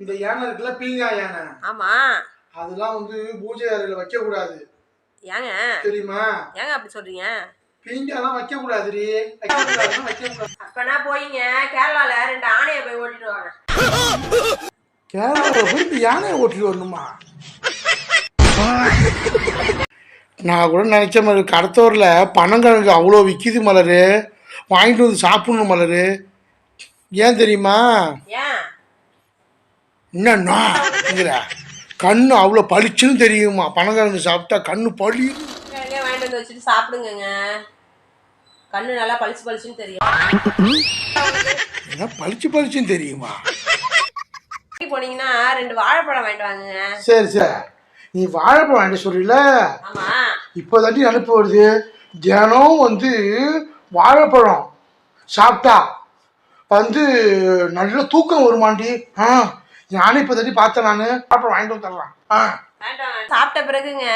இந்த யானை இருக்குல்ல பீங்கா யானை. ஆமா. அதெல்லாம் வந்து பூஜை அறையில வைக்க கூடாது. ஏங்க தெரியுமா? ஏங்க அப்படி சொல்றீங்க? பீங்காலாம் வைக்க கூடாதுடி. வைக்க கூடாது. அப்பனா போயிங்க கேரளால 2 ஆணையை போய் ஓட்டிட்டு வாங்க. கேரளால போய் யானையை ஓட்டிட்டு வரணுமா? நான் கூட நினைச்ச மாதிரி கடத்தூர்ல பனங்கிழங்கு அவ்வளோ விற்கிது மலரு, வாங்கிட்டு வந்து சாப்பிடணும் மலரு. ஏன் தெரியுமா? என்னன்னா கண்ணு அவ்வளோ பளிச்சுன்னு தெரியுமா? பனங்கிழங்கு சாப்பிட்டா கண்ணு பளி. வாங்கிட்டு வந்து வச்சுட்டு சாப்பிடுங்க, கண்ணு நல்லா பளிச்சு பளிச்சுன்னு தெரியும். என்ன பளிச்சு பளிச்சுன்னு தெரியுமா? போனீங்கன்னா 2 வாழைப்பழம் வாங்கிட்டு வாங்க. சரி சரி, நீ வாழைப்பழம் வாங்கிட்டு சொல்றீல, இப்போதாட்டி அனுப்பி வருது. தினம் வந்து வாழைப்பழம் சாப்பிட்டா வந்து நல்ல தூக்கம் வருமாண்டி. நானும் இப்போதாட்டி பார்த்தேன். நான் வாழைப்பழம் வாங்கிட்டு வந்துடுறேன். சாப்பிட்ட பிறகுங்க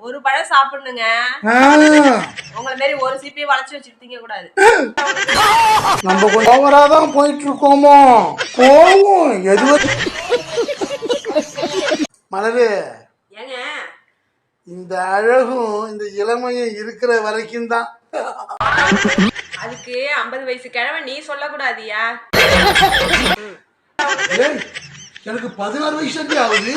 ஒரு பழம் சாப்பிடணுங்க. உங்களை மாரி ஒரு சீப்பையும் வளைச்சு வச்சுட்டு திங்க கூடாது. நம்ம கொஞ்சம் ஓவராதான் போயிட்டு இருக்கோமோ, போவோம். எது மலரு, ஏங்க இந்த அழகும் இந்த இளமையும் இருக்கிற வரைக்கும் தான். அதுக்கு 50 வயசு கிழமை நீ சொல்லக்கூடாதியா? எனக்கு 16 வயசு ஆகுது.